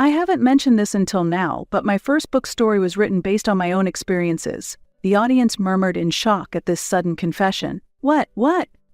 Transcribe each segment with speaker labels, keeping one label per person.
Speaker 1: I haven't mentioned this until now, but my first book story was written based on my own experiences. The audience murmured in shock at this sudden confession. What?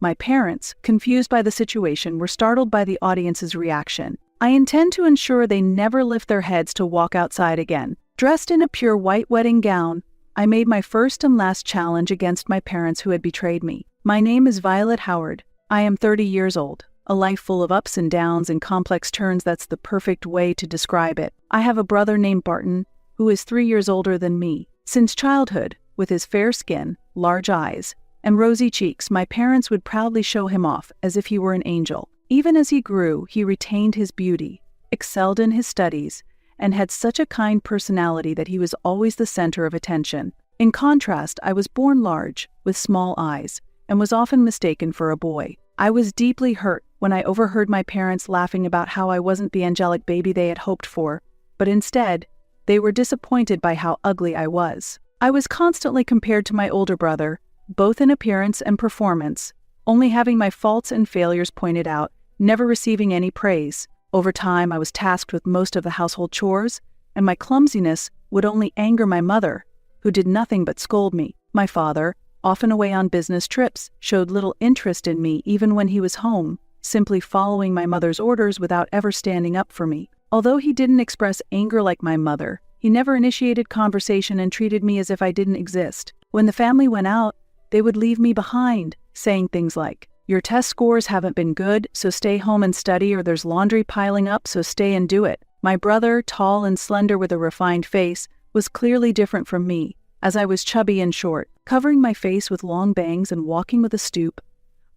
Speaker 1: My parents, confused by the situation, were startled by the audience's reaction. I intend to ensure they never lift their heads to walk outside again. Dressed in a pure white wedding gown, I made my first and last challenge against my parents who had betrayed me. My name is Violet Howard. I am 30 years old. A life full of ups and downs and complex turns, that's the perfect way to describe it. I have a brother named Barton, who is 3 years older than me. Since childhood, with his fair skin, large eyes, and rosy cheeks, my parents would proudly show him off as if he were an angel. Even as he grew, he retained his beauty, excelled in his studies, and had such a kind personality that he was always the center of attention. In contrast, I was born large, with small eyes, and was often mistaken for a boy. I was deeply hurt when I overheard my parents laughing about how I wasn't the angelic baby they had hoped for, but instead, they were disappointed by how ugly I was. I was constantly compared to my older brother, both in appearance and performance, only having my faults and failures pointed out, never receiving any praise. Over time, I was tasked with most of the household chores, and my clumsiness would only anger my mother, who did nothing but scold me. My father, often away on business trips, showed little interest in me even when he was home, simply following my mother's orders without ever standing up for me. Although he didn't express anger like my mother, he never initiated conversation and treated me as if I didn't exist. When the family went out, they would leave me behind, saying things like, "Your test scores haven't been good, so stay home and study, or there's laundry piling up, so stay and do it." My brother, tall and slender with a refined face, was clearly different from me, as I was chubby and short. Covering my face with long bangs and walking with a stoop,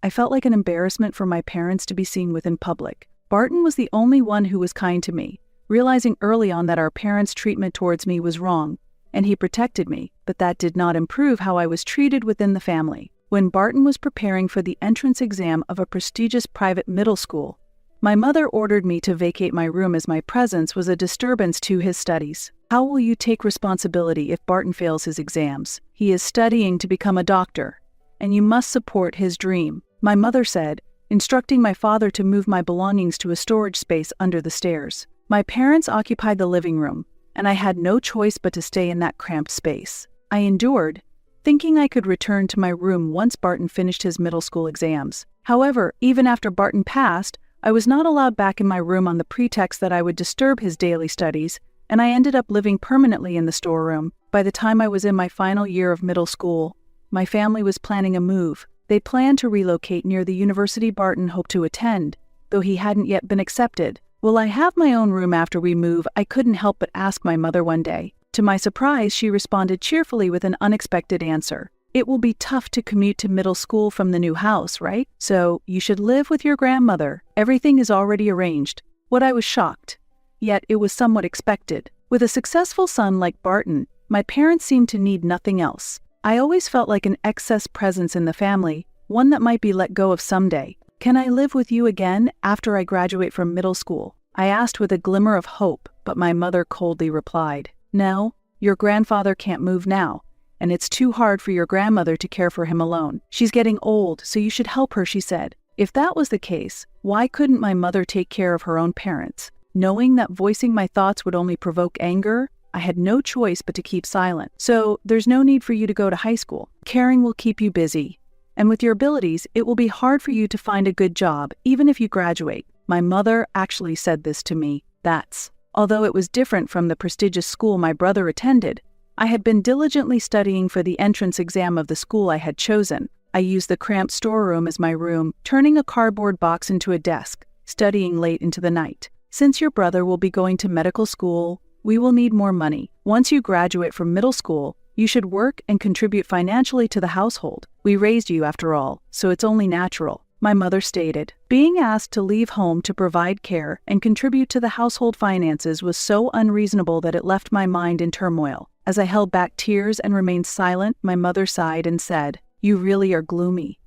Speaker 1: I felt like an embarrassment for my parents to be seen with in public. Barton was the only one who was kind to me, realizing early on that our parents' treatment towards me was wrong, and he protected me, but that did not improve how I was treated within the family. When Barton was preparing for the entrance exam of a prestigious private middle school, my mother ordered me to vacate my room as my presence was a disturbance to his studies. "How will you take responsibility if Barton fails his exams? He is studying to become a doctor, and you must support his dream," my mother said, instructing my father to move my belongings to a storage space under the stairs. My parents occupied the living room, and I had no choice but to stay in that cramped space. I endured, thinking I could return to my room once Barton finished his middle school exams. However, even after Barton passed, I was not allowed back in my room on the pretext that I would disturb his daily studies, and I ended up living permanently in the storeroom. By the time I was in my final year of middle school, my family was planning a move. They planned to relocate near the university Barton hoped to attend, though he hadn't yet been accepted. "Will I have my own room after we move?" I couldn't help but ask my mother one day. To my surprise, she responded cheerfully with an unexpected answer. "It will be tough to commute to middle school from the new house, right? So you should live with your grandmother. Everything is already arranged." What I was shocked, yet it was somewhat expected. With a successful son like Barton, my parents seemed to need nothing else. I always felt like an excess presence in the family, one that might be let go of someday. "Can I live with you again after I graduate from middle school?" I asked with a glimmer of hope, but my mother coldly replied, "No, your grandfather can't move now, and it's too hard for your grandmother to care for him alone. She's getting old, so you should help her," she said. If that was the case, why couldn't my mother take care of her own parents? Knowing that voicing my thoughts would only provoke anger, I had no choice but to keep silent. "So, there's no need for you to go to high school. Caring will keep you busy. And with your abilities, it will be hard for you to find a good job, even if you graduate." My mother actually said this to me. Although it was different from the prestigious school my brother attended, I had been diligently studying for the entrance exam of the school I had chosen. I used the cramped storeroom as my room, turning a cardboard box into a desk, studying late into the night. "Since your brother will be going to medical school, we will need more money. Once you graduate from middle school, you should work and contribute financially to the household. We raised you after all, so it's only natural," my mother stated. Being asked to leave home to provide care and contribute to the household finances was so unreasonable that it left my mind in turmoil. As I held back tears and remained silent, my mother sighed and said, "You really are gloomy.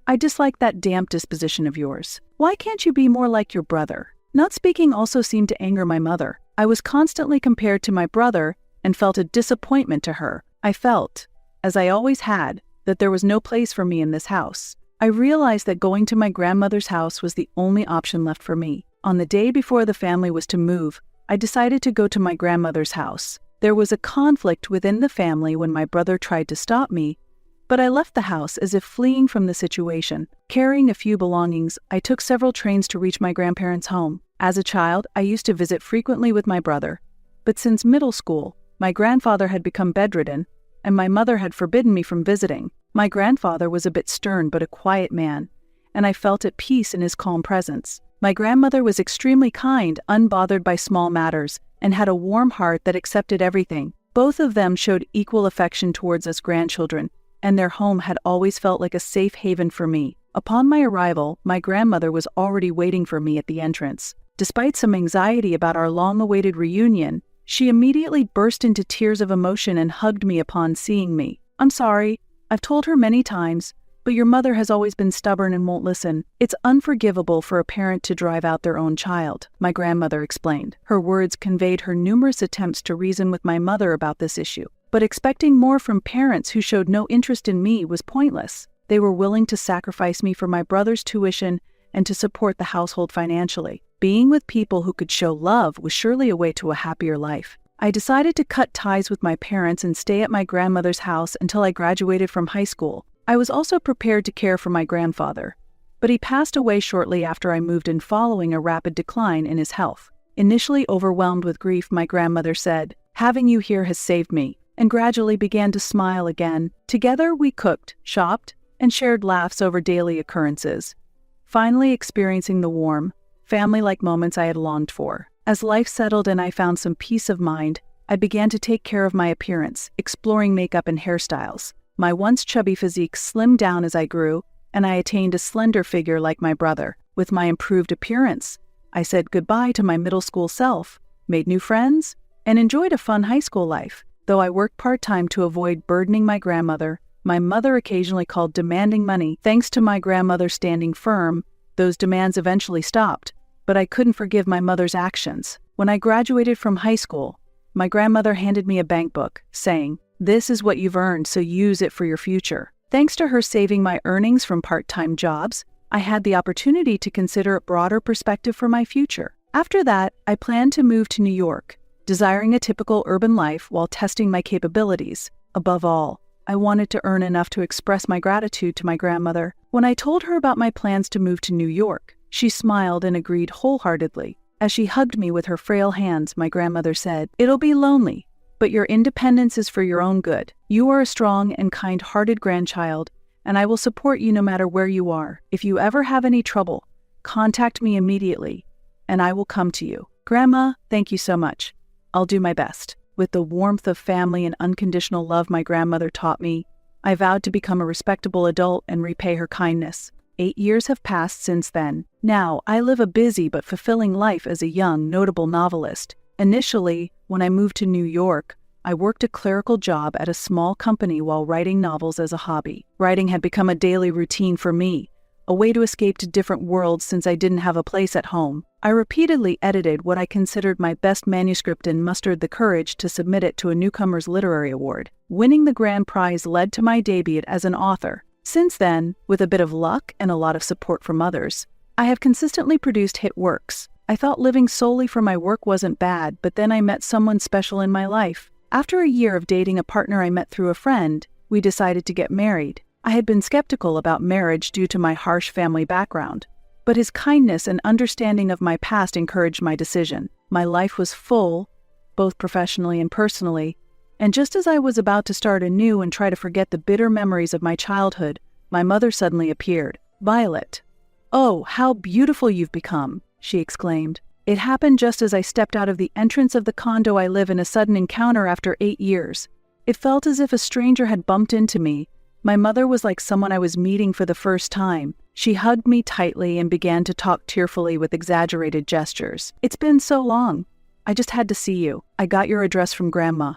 Speaker 1: I dislike that damp disposition of yours. Why can't you be more like your brother?" Not speaking also seemed to anger my mother. I was constantly compared to my brother and felt a disappointment to her. I felt, as I always had, that there was no place for me in this house. I realized that going to my grandmother's house was the only option left for me. On the day before the family was to move, I decided to go to my grandmother's house. There was a conflict within the family when my brother tried to stop me, but I left the house as if fleeing from the situation. Carrying a few belongings, I took several trains to reach my grandparents' home. As a child, I used to visit frequently with my brother, but since middle school, my grandfather had become bedridden, and my mother had forbidden me from visiting. My grandfather was a bit stern but a quiet man, and I felt at peace in his calm presence. My grandmother was extremely kind, unbothered by small matters, and had a warm heart that accepted everything. Both of them showed equal affection towards us grandchildren, and their home had always felt like a safe haven for me. Upon my arrival, my grandmother was already waiting for me at the entrance. Despite some anxiety about our long-awaited reunion, she immediately burst into tears of emotion and hugged me upon seeing me. "I'm sorry. I've told her many times, but your mother has always been stubborn and won't listen. It's unforgivable for a parent to drive out their own child," my grandmother explained. Her words conveyed her numerous attempts to reason with my mother about this issue. But expecting more from parents who showed no interest in me was pointless. They were willing to sacrifice me for my brother's tuition and to support the household financially. Being with people who could show love was surely a way to a happier life. I decided to cut ties with my parents and stay at my grandmother's house until I graduated from high school. I was also prepared to care for my grandfather, but he passed away shortly after I moved in following a rapid decline in his health. Initially overwhelmed with grief, my grandmother said, "Having you here has saved me," and gradually began to smile again. Together we cooked, shopped, and shared laughs over daily occurrences, finally experiencing the warm, family-like moments I had longed for. As life settled and I found some peace of mind, I began to take care of my appearance, exploring makeup and hairstyles. My once chubby physique slimmed down as I grew, and I attained a slender figure like my brother. With my improved appearance, I said goodbye to my middle school self, made new friends, and enjoyed a fun high school life. Though I worked part-time to avoid burdening my grandmother, my mother occasionally called demanding money. Thanks to my grandmother standing firm, those demands eventually stopped, but I couldn't forgive my mother's actions. When I graduated from high school, my grandmother handed me a bank book, saying, "This is what you've earned, so use it for your future." Thanks to her saving my earnings from part-time jobs, I had the opportunity to consider a broader perspective for my future. After that, I planned to move to New York, desiring a typical urban life while testing my capabilities. Above all, I wanted to earn enough to express my gratitude to my grandmother. When I told her about my plans to move to New York, she smiled and agreed wholeheartedly. As she hugged me with her frail hands, my grandmother said, "It'll be lonely, but your independence is for your own good. You are a strong and kind-hearted grandchild, and I will support you no matter where you are. If you ever have any trouble, contact me immediately, and I will come to you." "Grandma, thank you so much. I'll do my best." With the warmth of family and unconditional love my grandmother taught me, I vowed to become a respectable adult and repay her kindness. 8 years have passed since then. Now, I live a busy but fulfilling life as a young, notable novelist. Initially, when I moved to New York, I worked a clerical job at a small company while writing novels as a hobby. Writing had become a daily routine for me, a way to escape to different worlds since I didn't have a place at home. I repeatedly edited what I considered my best manuscript and mustered the courage to submit it to a Newcomers Literary Award. Winning the grand prize led to my debut as an author. Since then, with a bit of luck and a lot of support from others, I have consistently produced hit works. I thought living solely for my work wasn't bad, but then I met someone special in my life. After a year of dating a partner I met through a friend, we decided to get married. I had been skeptical about marriage due to my harsh family background, but his kindness and understanding of my past encouraged my decision. My life was full, both professionally and personally, and just as I was about to start anew and try to forget the bitter memories of my childhood, my mother suddenly appeared. "Violet, oh, how beautiful you've become," she exclaimed. It happened just as I stepped out of the entrance of the condo I live in, a sudden encounter after 8 years. It felt as if a stranger had bumped into me. My mother was like someone I was meeting for the first time. She hugged me tightly and began to talk tearfully with exaggerated gestures. "It's been so long. I just had to see you. I got your address from Grandma.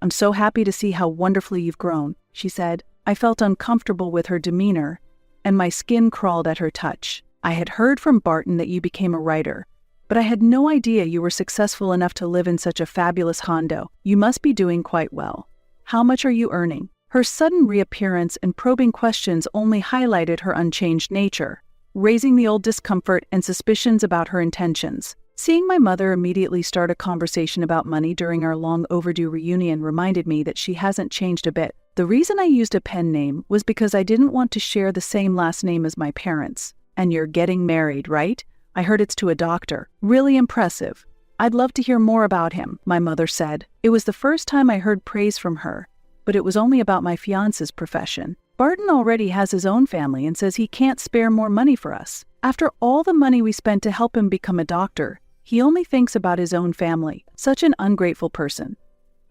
Speaker 1: I'm so happy to see how wonderfully you've grown," she said. I felt uncomfortable with her demeanor, and my skin crawled at her touch. "I had heard from Barton that you became a writer, but I had no idea you were successful enough to live in such a fabulous condo. You must be doing quite well. How much are you earning?" Her sudden reappearance and probing questions only highlighted her unchanged nature, raising the old discomfort and suspicions about her intentions. Seeing my mother immediately start a conversation about money during our long overdue reunion reminded me that she hasn't changed a bit. The reason I used a pen name was because I didn't want to share the same last name as my parents. And you're getting married, right? I heard it's to a doctor. Really impressive. I'd love to hear more about him, my mother said. It was the first time I heard praise from her, but it was only about my fiance's profession. Barton already has his own family and says he can't spare more money for us. After all the money we spent to help him become a doctor, he only thinks about his own family. Such an ungrateful person.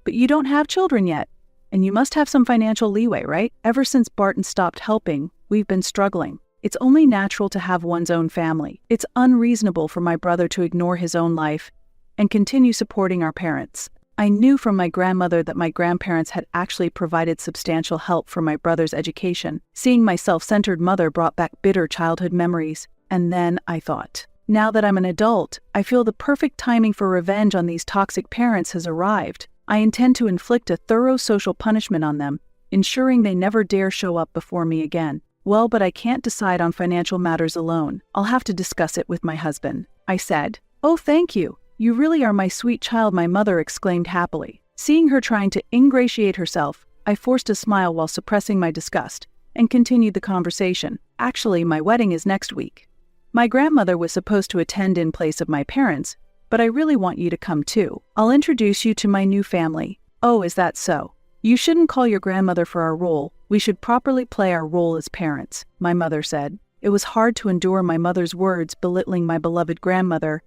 Speaker 1: But you don't have children yet, and you must have some financial leeway, right? Ever since Barton stopped helping, we've been struggling. It's only natural to have one's own family. It's unreasonable for my brother to ignore his own life and continue supporting our parents. I knew from my grandmother that my grandparents had actually provided substantial help for my brother's education. Seeing my self-centered mother brought back bitter childhood memories. And then I thought, now that I'm an adult, I feel the perfect timing for revenge on these toxic parents has arrived. I intend to inflict a thorough social punishment on them, ensuring they never dare show up before me again. Well, but I can't decide on financial matters alone. I'll have to discuss it with my husband, I said. Oh, thank you. You really are my sweet child, my mother exclaimed happily. Seeing her trying to ingratiate herself, I forced a smile while suppressing my disgust and continued the conversation. Actually, my wedding is next week. My grandmother was supposed to attend in place of my parents, but I really want you to come too. I'll introduce you to my new family. Oh, is that so? You shouldn't call your grandmother for our role. We should properly play our role as parents, my mother said. It was hard to endure my mother's words belittling my beloved grandmother,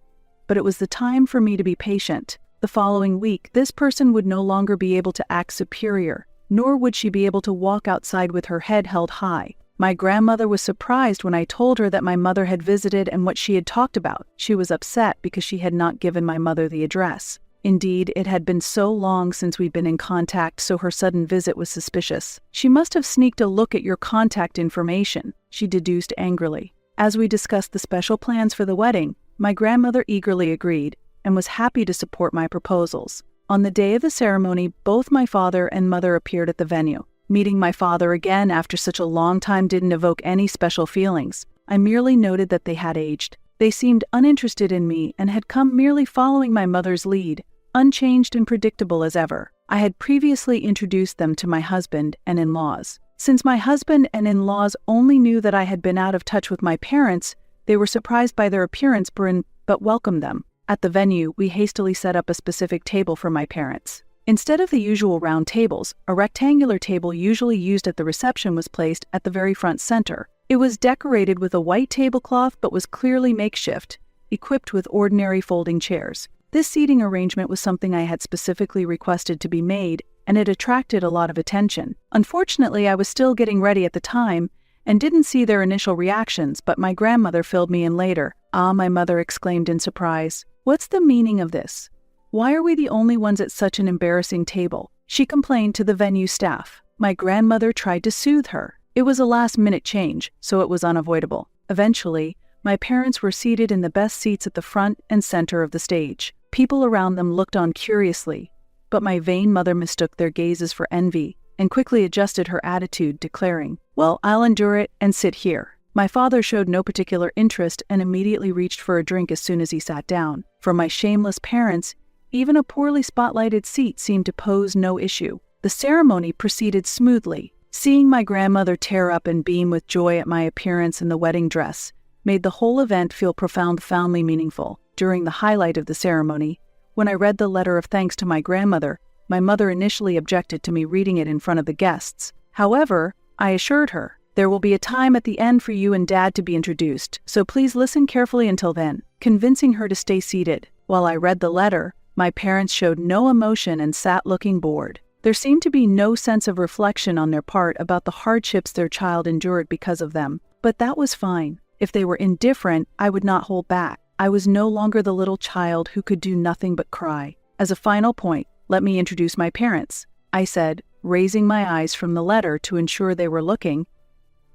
Speaker 1: but it was the time for me to be patient. The following week, this person would no longer be able to act superior, nor would she be able to walk outside with her head held high. My grandmother was surprised when I told her that my mother had visited and what she had talked about. She was upset because she had not given my mother the address. Indeed, it had been so long since we'd been in contact, so her sudden visit was suspicious. She must have sneaked a look at your contact information, she deduced angrily. As we discussed the special plans for the wedding, my grandmother eagerly agreed and was happy to support my proposals. On the day of the ceremony, both my father and mother appeared at the venue. Meeting my father again after such a long time didn't evoke any special feelings. I merely noted that they had aged. They seemed uninterested in me and had come merely following my mother's lead, unchanged and predictable as ever. I had previously introduced them to my husband and in-laws. Since my husband and in-laws only knew that I had been out of touch with my parents, they were surprised by their appearance but welcomed them. At the venue, we hastily set up a specific table for my parents. Instead of the usual round tables, a rectangular table usually used at the reception was placed at the very front center. It was decorated with a white tablecloth but was clearly makeshift, equipped with ordinary folding chairs. This seating arrangement was something I had specifically requested to be made, and it attracted a lot of attention. Unfortunately, I was still getting ready at the time and didn't see their initial reactions, but my grandmother filled me in later. Ah, my mother exclaimed in surprise. What's the meaning of this? Why are we the only ones at such an embarrassing table? She complained to the venue staff. My grandmother tried to soothe her. It was a last-minute change, so it was unavoidable. Eventually, my parents were seated in the best seats at the front and center of the stage. People around them looked on curiously, but my vain mother mistook their gazes for envy and quickly adjusted her attitude, declaring, "Well, I'll endure it and sit here." My father showed no particular interest and immediately reached for a drink as soon as he sat down. For my shameless parents, even a poorly spotlighted seat seemed to pose no issue. The ceremony proceeded smoothly. Seeing my grandmother tear up and beam with joy at my appearance in the wedding dress made the whole event feel profoundly meaningful. During the highlight of the ceremony, when I read the letter of thanks to my grandmother, my mother initially objected to me reading it in front of the guests. However, I assured her, "There will be a time at the end for you and Dad to be introduced, so please listen carefully until then," convincing her to stay seated. While I read the letter, my parents showed no emotion and sat looking bored. There seemed to be no sense of reflection on their part about the hardships their child endured because of them. But that was fine. If they were indifferent, I would not hold back. I was no longer the little child who could do nothing but cry. As a final point, let me introduce my parents, I said, raising my eyes from the letter to ensure they were looking,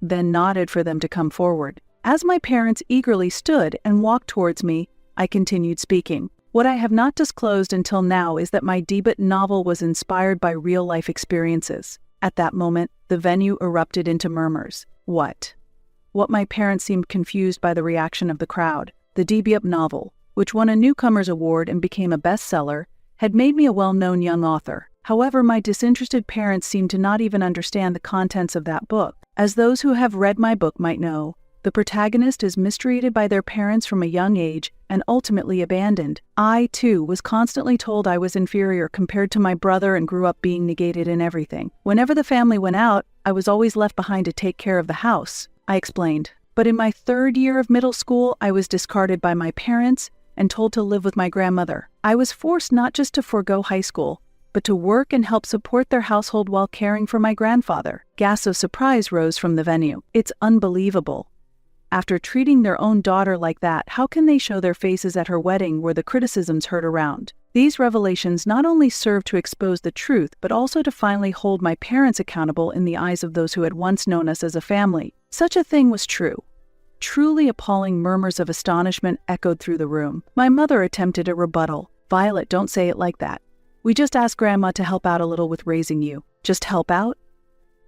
Speaker 1: then nodded for them to come forward. As my parents eagerly stood and walked towards me, I continued speaking. What I have not disclosed until now is that my debut novel was inspired by real-life experiences. At that moment, the venue erupted into murmurs. What my parents seemed confused by the reaction of the crowd. The debut novel. which won a Newcomer's Award and became a bestseller, had made me a well-known young author. However, my disinterested parents seemed to not even understand the contents of that book. As those who have read my book might know, the protagonist is mistreated by their parents from a young age and ultimately abandoned. I, too, was constantly told I was inferior compared to my brother and grew up being negated in everything. Whenever the family went out, I was always left behind to take care of the house, I explained. But in my 3rd year of middle school, I was discarded by my parents and told to live with my grandmother. I was forced not just to forego high school, but to work and help support their household while caring for my grandfather. Gasps of surprise rose from the venue. It's unbelievable. After treating their own daughter like that, how can they show their faces at her wedding where the criticisms heard around? These revelations not only served to expose the truth, but also to finally hold my parents accountable in the eyes of those who had once known us as a family. Such a thing was true. Truly appalling murmurs of astonishment echoed through the room. My mother attempted a rebuttal. "Violet, don't say it like that. We just asked Grandma to help out a little with raising you." Just help out?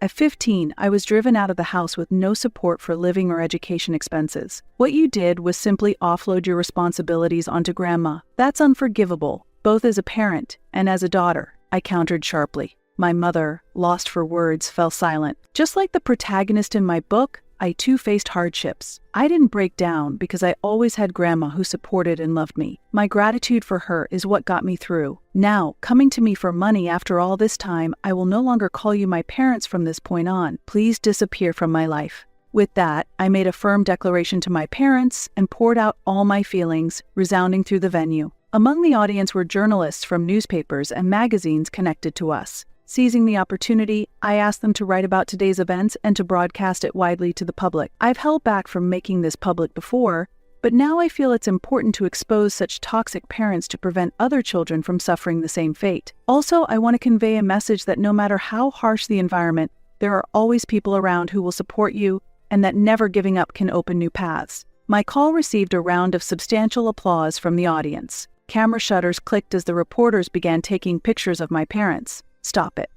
Speaker 1: At 15, I was driven out of the house with no support for living or education expenses. What you did was simply offload your responsibilities onto Grandma. That's unforgivable, both as a parent and as a daughter, I countered sharply. My mother, lost for words, fell silent. Just like the protagonist in my book, I too faced hardships. I didn't break down because I always had Grandma who supported and loved me. My gratitude for her is what got me through. Now, coming to me for money after all this time, I will no longer call you my parents from this point on. Please disappear from my life. With that, I made a firm declaration to my parents and poured out all my feelings, resounding through the venue. Among the audience were journalists from newspapers and magazines connected to us. Seizing the opportunity, I asked them to write about today's events and to broadcast it widely to the public. I've held back from making this public before, but now I feel it's important to expose such toxic parents to prevent other children from suffering the same fate. Also, I want to convey a message that no matter how harsh the environment, there are always people around who will support you, and that never giving up can open new paths. My call received a round of substantial applause from the audience. Camera shutters clicked as the reporters began taking pictures of my parents. Stop it.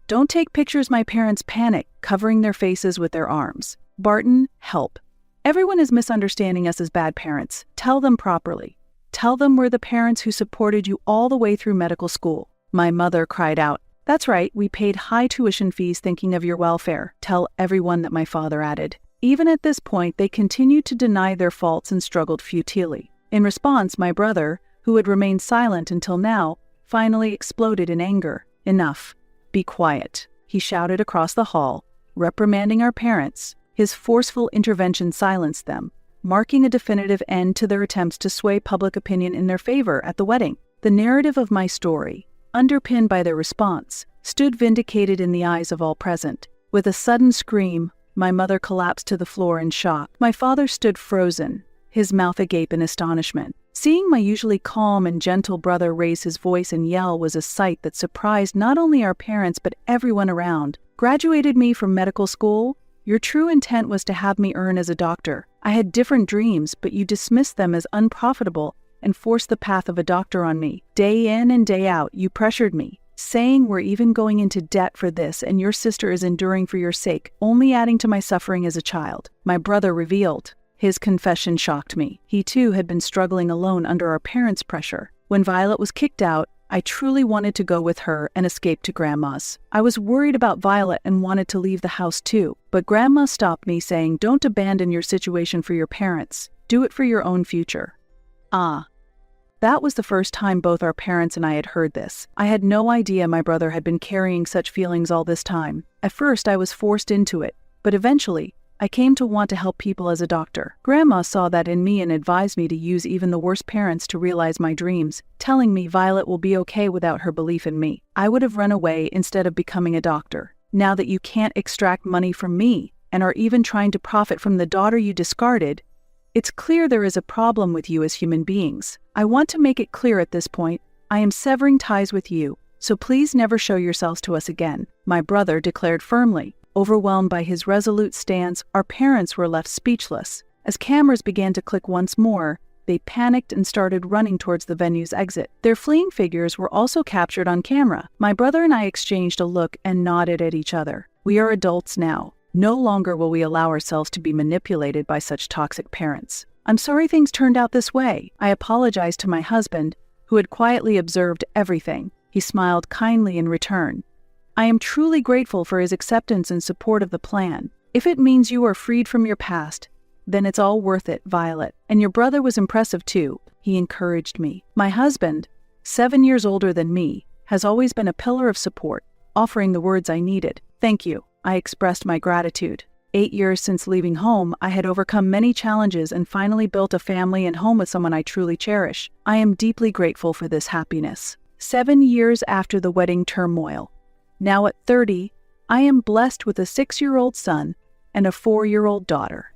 Speaker 1: Don't take pictures, my parents panicked, covering their faces with their arms. Barton, help. Everyone is misunderstanding us as bad parents. Tell them properly. Tell them we're the parents who supported you all the way through medical school. My mother cried out. That's right, we paid high tuition fees thinking of your welfare. Tell everyone that, my father added. Even at this point, they continued to deny their faults and struggled futilely. In response, my brother, who had remained silent until now, finally exploded in anger. Enough. Be quiet, he shouted across the hall, reprimanding our parents. His forceful intervention silenced them, marking a definitive end to their attempts to sway public opinion in their favor at the wedding. The narrative of my story, underpinned by their response, stood vindicated in the eyes of all present. With a sudden scream, my mother collapsed to the floor in shock. My father stood frozen, his mouth agape in astonishment. Seeing my usually calm and gentle brother raise his voice and yell was a sight that surprised not only our parents but everyone around. Graduated me from medical school? Your true intent was to have me earn as a doctor. I had different dreams, but you dismissed them as unprofitable and forced the path of a doctor on me. Day in and day out, you pressured me, saying we're even going into debt for this and your sister is enduring for your sake, only adding to my suffering as a child. My brother revealed. His confession shocked me. He too had been struggling alone under our parents' pressure. When Violet was kicked out, I truly wanted to go with her and escape to Grandma's. I was worried about Violet and wanted to leave the house too, but Grandma stopped me, saying, "Don't abandon your situation for your parents. Do it for your own future." That was the first time both our parents and I had heard this. I had no idea my brother had been carrying such feelings all this time. At first, I was forced into it, but eventually, I came to want to help people as a doctor. Grandma saw that in me and advised me to use even the worst parents to realize my dreams, telling me Violet will be okay without her belief in me. I would have run away instead of becoming a doctor. Now that you can't extract money from me and are even trying to profit from the daughter you discarded, it's clear there is a problem with you as human beings. I want to make it clear at this point, I am severing ties with you, so please never show yourselves to us again, my brother declared firmly. Overwhelmed by his resolute stance, our parents were left speechless. As cameras began to click once more, they panicked and started running towards the venue's exit. Their fleeing figures were also captured on camera. My brother and I exchanged a look and nodded at each other. We are adults now. No longer will we allow ourselves to be manipulated by such toxic parents. I'm sorry things turned out this way. I apologized to my husband, who had quietly observed everything. He smiled kindly in return. I am truly grateful for his acceptance and support of the plan. If it means you are freed from your past, then it's all worth it, Violet. And your brother was impressive too. He encouraged me. My husband, 7 years older than me, has always been a pillar of support, offering the words I needed. Thank you. I expressed my gratitude. 8 years since leaving home, I had overcome many challenges and finally built a family and home with someone I truly cherish. I am deeply grateful for this happiness. 7 years after the wedding turmoil. Now at 30, I am blessed with a 6-year-old son and a 4-year-old daughter.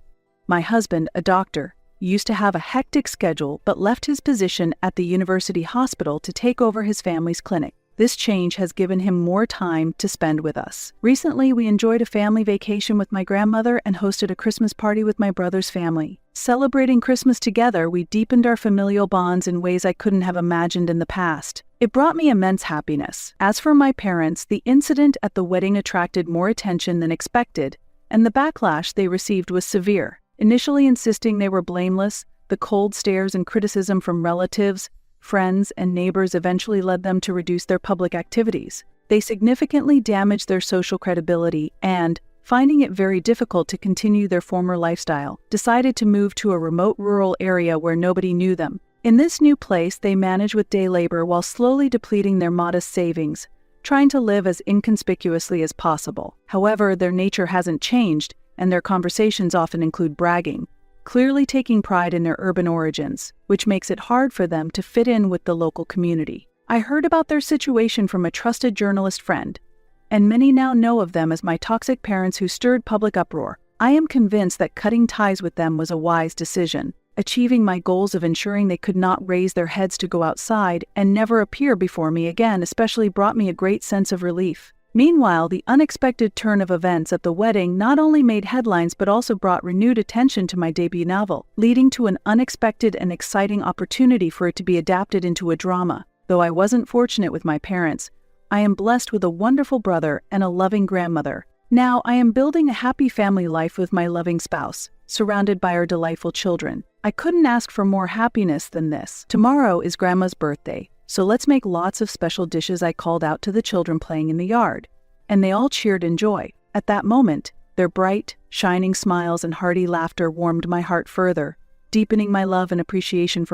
Speaker 1: My husband, a doctor, used to have a hectic schedule but left his position at the university hospital to take over his family's clinic. This change has given him more time to spend with us. Recently, we enjoyed a family vacation with my grandmother and hosted a Christmas party with my brother's family. Celebrating Christmas together, we deepened our familial bonds in ways I couldn't have imagined in the past. It brought me immense happiness. As for my parents, the incident at the wedding attracted more attention than expected, and the backlash they received was severe. Initially insisting they were blameless, the cold stares and criticism from relatives, friends, and neighbors eventually led them to reduce their public activities. They significantly damaged their social credibility and, finding it very difficult to continue their former lifestyle, decided to move to a remote rural area where nobody knew them. In this new place, they managed with day labor while slowly depleting their modest savings, trying to live as inconspicuously as possible. However, their nature hasn't changed, and their conversations often include bragging, clearly taking pride in their urban origins, which makes it hard for them to fit in with the local community. I heard about their situation from a trusted journalist friend, and many now know of them as my toxic parents who stirred public uproar. I am convinced that cutting ties with them was a wise decision, achieving my goals of ensuring they could not raise their heads to go outside and never appear before me again especially brought me a great sense of relief. Meanwhile, the unexpected turn of events at the wedding not only made headlines but also brought renewed attention to my debut novel, leading to an unexpected and exciting opportunity for it to be adapted into a drama. Though I wasn't fortunate with my parents, I am blessed with a wonderful brother and a loving grandmother. Now I am building a happy family life with my loving spouse, surrounded by our delightful children. I couldn't ask for more happiness than this. Tomorrow is Grandma's birthday, so let's make lots of special dishes, I called out to the children playing in the yard, and they all cheered in joy. At that moment, their bright, shining smiles and hearty laughter warmed my heart further, deepening my love and appreciation for